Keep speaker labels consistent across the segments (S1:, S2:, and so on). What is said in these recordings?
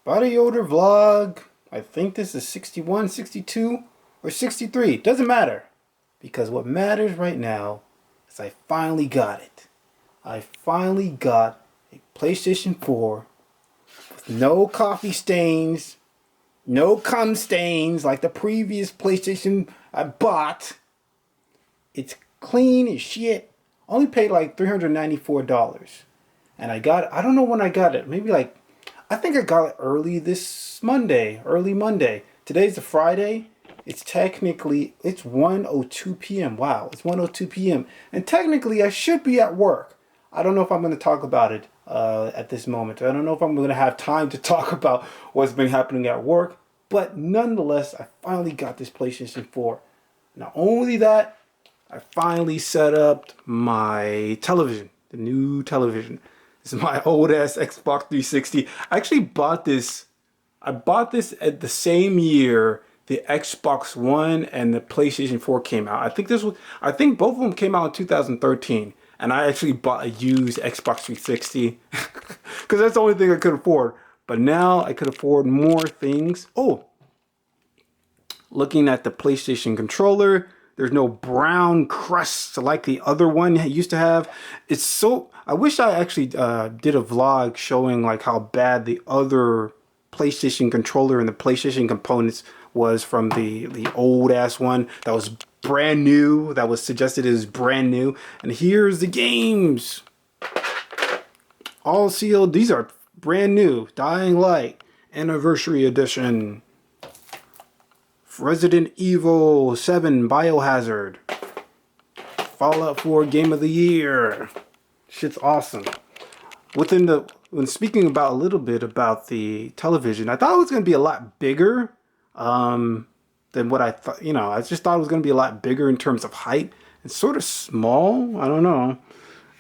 S1: Body odor vlog. I think this is 61, 62, or 63. Doesn't matter. Because what matters right now is I finally got it. I finally got a PlayStation 4 with no coffee stains, no cum stains like the previous PlayStation I bought. It's clean as shit. Only paid like $394. And I don't know when I got it. Maybe like, I think I got it early Monday. Today's a Friday. It's 1:02 p.m. Wow, it's 1:02 p.m. And technically I should be at work. I don't know if I'm going to talk about it at this moment. I don't know if I'm going to have time to talk about what's been happening at work. But nonetheless, I finally got this PlayStation 4. Not only that, I finally set up my television, the new television. This is my old ass Xbox 360. I actually bought this. I bought this at the same year the Xbox One and the PlayStation 4 came out. I think both of them came out in 2013. And I actually bought a used Xbox 360 because that's the only thing I could afford. But now I could afford more things. Oh, looking at the PlayStation controller, there's no brown crust like the other one it used to have. I wish I actually did a vlog showing like how bad the other PlayStation controller and the PlayStation components was from the old ass one that was brand new, that was suggested as brand new. And here's the games. All sealed. These are brand new. Dying Light Anniversary Edition. Resident Evil 7 Biohazard. Fallout 4 Game of the Year. Shit's awesome. When speaking about a little bit about the television, I thought it was going to be a lot bigger than what I thought. I just thought it was going to be a lot bigger in terms of height. It's sort of small. I don't know.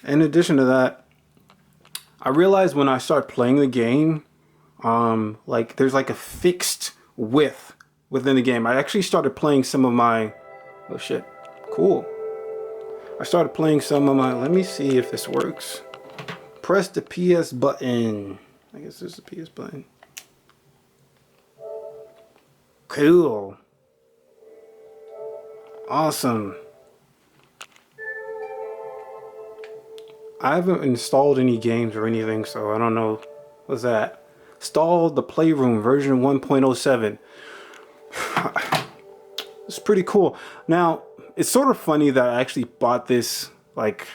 S1: In addition to that, I realized when I start playing the game, like there's like a fixed width within the game. I actually started playing some of my, oh shit, cool. I started playing some of my, let me see if this works. Press the PS button. I guess there's the PS button. Cool. Awesome. I haven't installed any games or anything, so I don't know. What's that? Installed the Playroom version 1.07. It's pretty cool. Now, it's sort of funny that I actually bought this like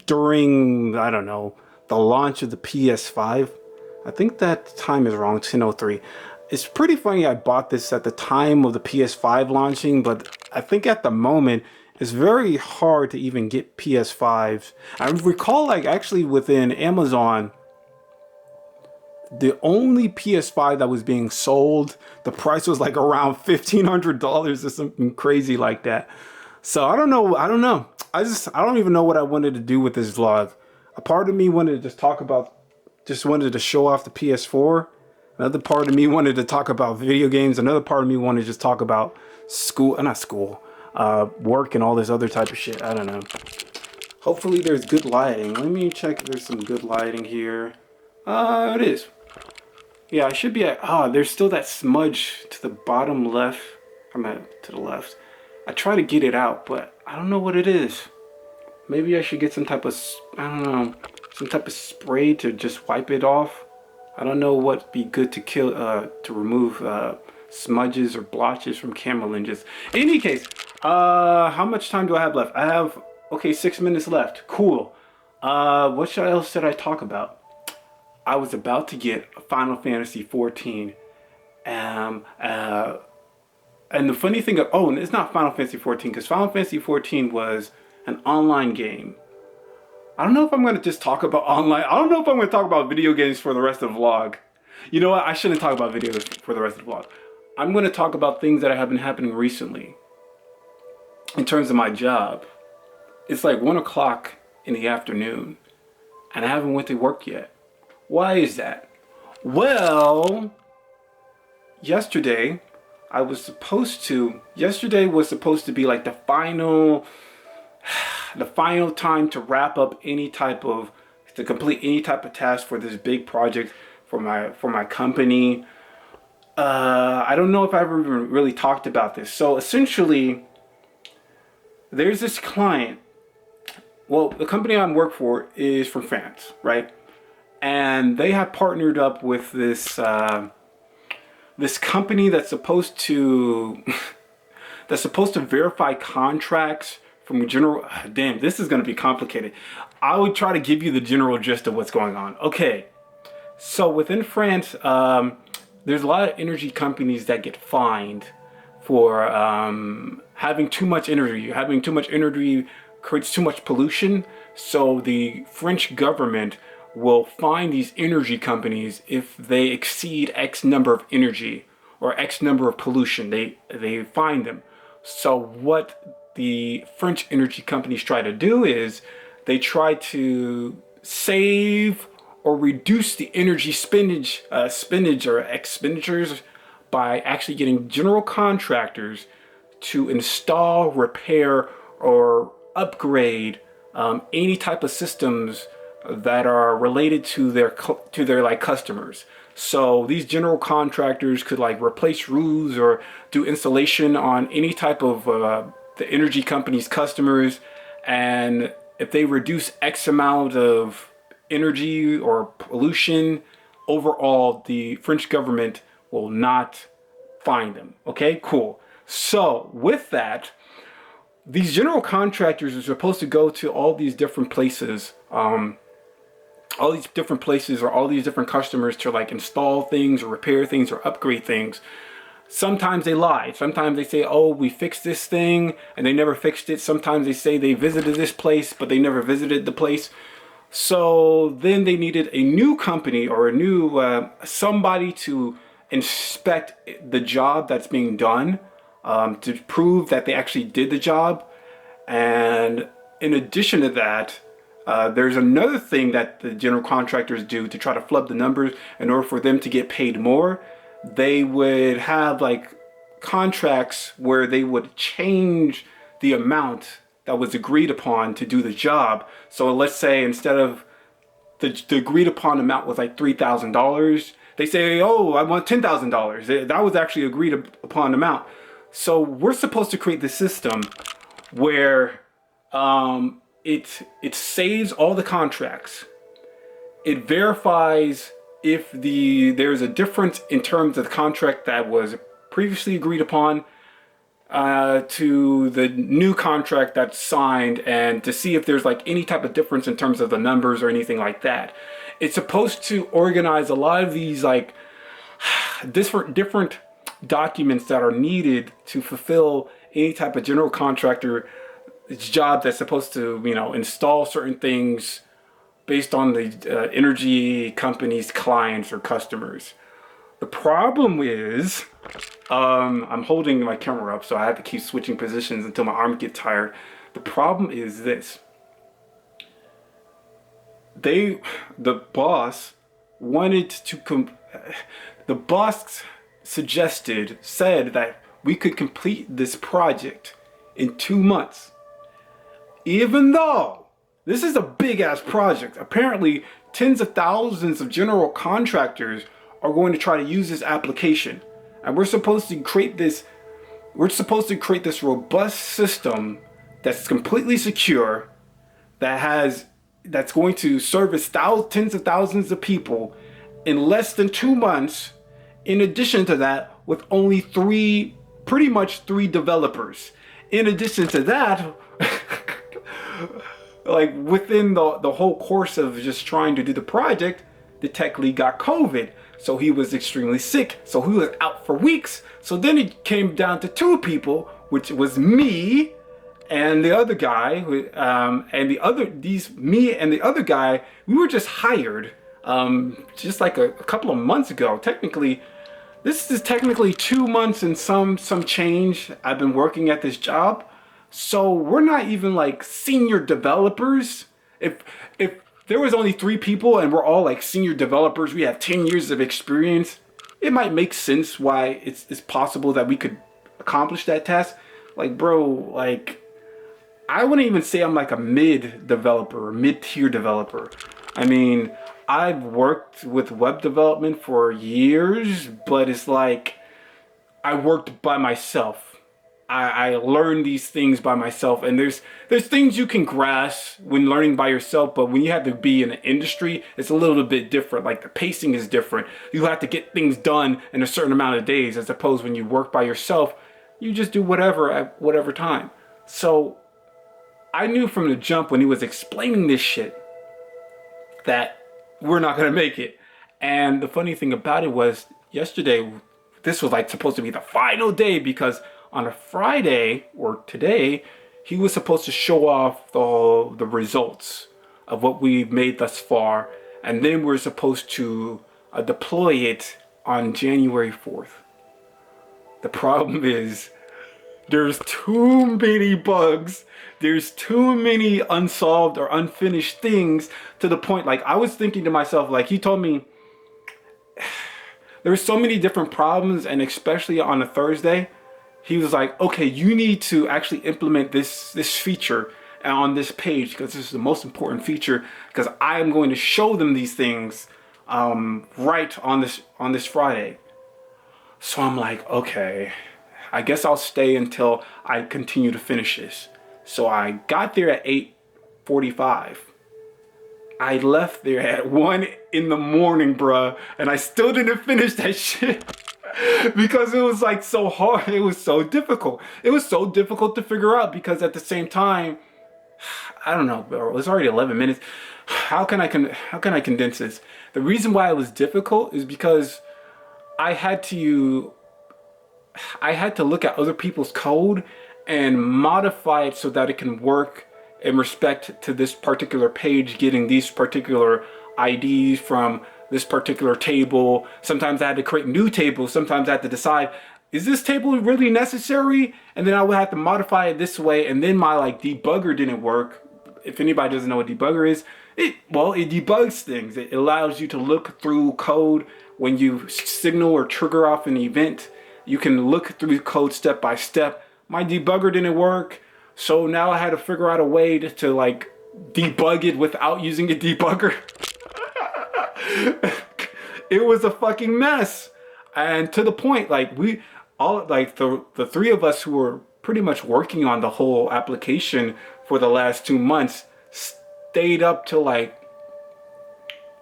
S1: during, I don't know, the launch of the PS5. I think that time is wrong, 10:03. It's pretty funny I bought this at the time of the PS5 launching, but I think at the moment it's very hard to even get PS5s. I recall like actually within Amazon, the only PS5 that was being sold, the price was like around $1,500 or something crazy like that. So I don't know. I don't even know what I wanted to do with this vlog. A part of me wanted to just wanted to show off the PS4. Another part of me wanted to talk about video games. Another part of me wanted to just talk about work and all this other type of shit. I don't know. Hopefully there's good lighting. Let me check if there's some good lighting here. It is. Yeah, I should be at, there's still that smudge to the bottom left. To the left. I try to get it out, but I don't know what it is. Maybe I should get some type of, some type of spray to just wipe it off. I don't know what'd be good to remove smudges or blotches from camera lenses. In any case, how much time do I have left? I have, 6 minutes left. Cool. What else should I talk about? I was about to get Final Fantasy 14. And the funny thing it's not Final Fantasy 14, because Final Fantasy 14 was an online game. I don't know if I'm going to just talk about online. I don't know if I'm going to talk about video games for the rest of the vlog. You know what? I shouldn't talk about video games for the rest of the vlog. I'm going to talk about things that have been happening recently in terms of my job. It's like 1 o'clock in the afternoon and I haven't went to work yet. Why is that? Well, yesterday was supposed to be like the final time to complete any type of task for this big project for my company. I don't know if I ever even really talked about this. So essentially, there's this client. Well, the company I work for is from France, right? And they have partnered up with this this company that's supposed to that's supposed to verify contracts from general. Damn, this is going to be complicated. I would try to give you the general gist of what's going on. Okay, so within France, there's a lot of energy companies that get fined for having too much energy. Having too much energy creates too much pollution. So the French government will fine these energy companies if they exceed X number of energy or X number of pollution. They fine them. So what the French energy companies try to do is they try to save or reduce the energy spendage or expenditures by actually getting general contractors to install, repair, or upgrade any type of systems that are related to their like customers. So these general contractors could like replace roofs or do installation on any type of the energy company's customers, and if they reduce X amount of energy or pollution, overall the French government will not fine them. Okay, cool. So with that, these general contractors are supposed to go to all these different places, or all these different customers to like install things or repair things or upgrade things. Sometimes they lie. Sometimes they say, oh, we fixed this thing, and they never fixed it. Sometimes they say they visited this place, but they never visited the place. So then they needed a new company or a new somebody to inspect the job that's being done, to prove that they actually did the job. And in addition to that, there's another thing that the general contractors do to try to flub the numbers in order for them to get paid more. They would have like contracts where they would change the amount that was agreed upon to do the job. So let's say instead of the agreed upon amount was like $3,000, they say, oh, I want $10,000. That was actually agreed upon amount. So we're supposed to create the system where it saves all the contracts. It verifies if there's a difference in terms of the contract that was previously agreed upon to the new contract that's signed, and to see if there's like any type of difference in terms of the numbers or anything like that. It's supposed to organize a lot of these like different documents that are needed to fulfill any type of general contractor job that's supposed to, install certain things based on the energy company's clients or customers. The problem is, I'm holding my camera up, so I have to keep switching positions until my arm gets tired. The problem is this. The boss said that we could complete this project in 2 months. Even though this is a big ass project. Apparently tens of thousands of general contractors are going to try to use this application. And we're supposed to create this robust system that's completely secure, that's going to service tens of thousands of people in less than 2 months. In addition to that, with only pretty much three developers. In addition to that, like within the whole course of just trying to do the project, the tech lead got COVID. So he was extremely sick. So he was out for weeks. So then it came down to 2 people, which was me and the other guy. Me and the other guy, we were just hired just like a couple of months ago. This is technically 2 months and some change I've been working at this job. So we're not even like senior developers. If there was only 3 people and we're all like senior developers, we have 10 years of experience, it might make sense why it's possible that we could accomplish that task. Like, bro, like, I wouldn't even say I'm like a mid developer or mid-tier developer. I mean, I've worked with web development for years, but it's like I worked by myself. I learned these things by myself, and there's things you can grasp when learning by yourself, but when you have to be in an industry, it's a little bit different. Like the pacing is different. You have to get things done in a certain amount of days, as opposed when you work by yourself, you just do whatever at whatever time. So I knew from the jump when he was explaining this shit that we're not gonna make it. And the funny thing about it was yesterday, this was like supposed to be the final day because on a Friday or today, he was supposed to show off the results of what we've made thus far, and then we're supposed to deploy it on January 4th. The problem is there's too many bugs. There's too many unsolved or unfinished things to the point, like I was thinking to myself, like he told me there's so many different problems, and especially on a Thursday, he was like, okay, you need to actually implement this feature on this page because this is the most important feature because I am going to show them these things right on this Friday. So I'm like, okay, I guess I'll stay until I continue to finish this. So I got there at 8:45. I left there at 1 in the morning, bruh, and I still didn't finish that shit. Because it was like so hard. It was so difficult. It was so difficult to figure out because at the same time, I don't know, bro, it's already 11 minutes. How can I condense this? The reason why it was difficult is because I had to look at other people's code and modify it so that it can work in respect to this particular page, getting these particular IDs from this particular table. Sometimes I had to create new tables. Sometimes I had to decide, is this table really necessary? And then I would have to modify it this way. And then my like debugger didn't work. If anybody doesn't know what debugger is, it debugs things. It allows you to look through code when you signal or trigger off an event. You can look through code step by step. My debugger didn't work. So now I had to figure out a way to like debug it without using a debugger. It was a fucking mess, and to the point like we all like the three of us who were pretty much working on the whole application for the last 2 months stayed up till like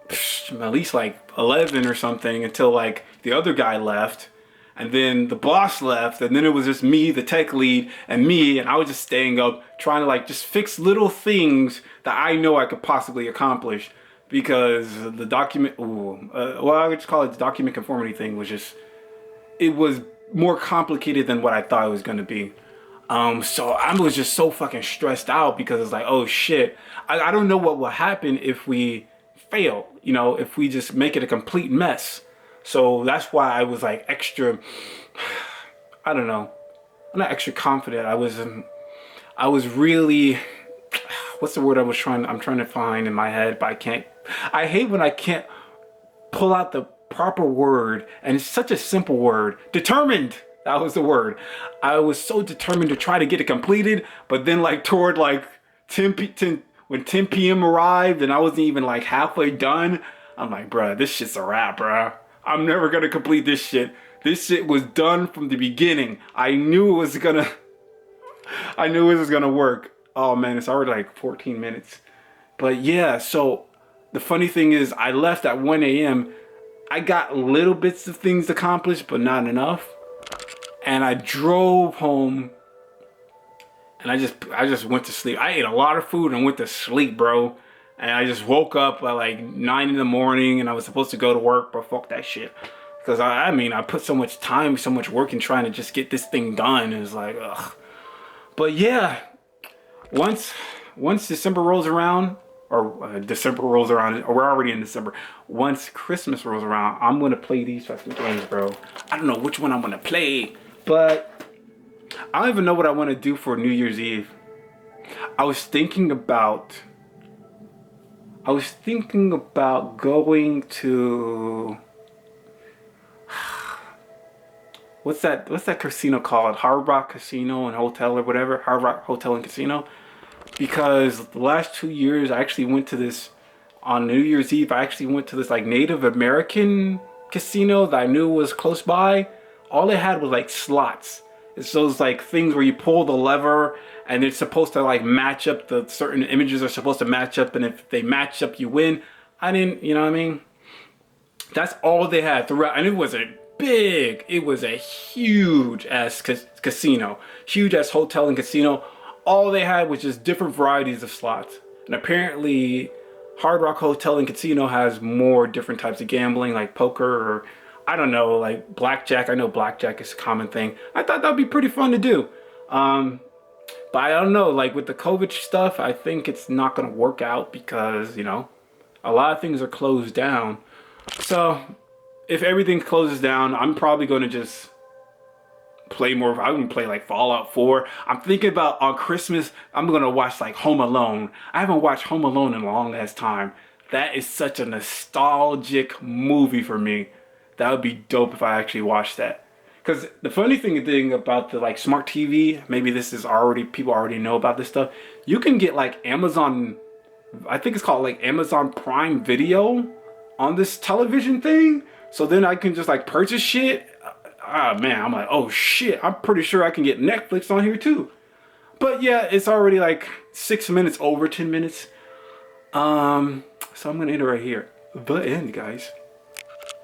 S1: at least like 11 or something until like the other guy left, and then the boss left, and then it was just me, the tech lead, and me, and I was just staying up trying to like just fix little things that I know I could possibly accomplish. Because the document, well, I would just call it the document conformity thing was just, it was more complicated than what I thought it was going to be. So I was just so fucking stressed out because it's like, oh shit, I don't know what will happen if we fail, you know, if we just make it a complete mess. So that's why I was like extra, I don't know, I'm not extra confident. I was really, what's the word I'm trying to find in my head, but I can't. I hate when I can't pull out the proper word, and it's such a simple word. Determined. That was the word. I was so determined to try to get it completed, but then like toward like 10 p.m. arrived and I wasn't even like halfway done, I'm like, bruh, this shit's a wrap, bruh. I'm never gonna complete this shit. This shit was done from the beginning. I knew it was gonna work. Oh man, it's already like 14 minutes. But yeah, so the funny thing is I left at 1 a.m. I got little bits of things accomplished, but not enough. And I drove home and I just went to sleep. I ate a lot of food and went to sleep, bro. And I just woke up at like 9 in the morning and I was supposed to go to work, but fuck that shit. Because I mean, I put so much time, so much work in trying to just get this thing done. It was like, ugh. But yeah, once December rolls around, or we're already in December. Once Christmas rolls around, I'm gonna play these fucking games, bro. I don't know which one I'm gonna play, but I don't even know what I want to do for New Year's Eve. I was thinking about going to what's that casino called? Hard Rock Casino and Hotel or whatever. Hard Rock Hotel and Casino. Because the last 2 years I actually went to this on New Year's Eve, I actually went to this like Native American casino that I knew was close by. All they had was like slots. It's those like things where you pull the lever and it's supposed to like match up, the certain images are supposed to match up, and if they match up, you win. I didn't, you know what I mean? That's all they had throughout, and it was a huge ass casino, huge ass hotel and casino. All they had was just different varieties of slots, and apparently, Hard Rock Hotel and Casino has more different types of gambling, like poker or I don't know, like blackjack. I know blackjack is a common thing. I thought that'd be pretty fun to do. But I don't know, like with the COVID stuff, I think it's not gonna work out because, you know, a lot of things are closed down. So if everything closes down, I'm probably gonna just play more. I'm gonna play like Fallout 4. I'm thinking about on Christmas, I'm gonna watch like Home Alone. I haven't watched Home Alone in a long ass time. That is such a nostalgic movie for me. That would be dope if I actually watched that. Because the funny thing about the like smart TV, maybe this is already, people already know about this stuff. You can get like Amazon, I think it's called like Amazon Prime Video on this television thing. So then I can just like purchase shit. Ah man, I'm like, oh shit, I'm pretty sure I can get Netflix on here too. But yeah, it's already like 6 minutes over 10 minutes. So I'm gonna end it right here. The end, guys.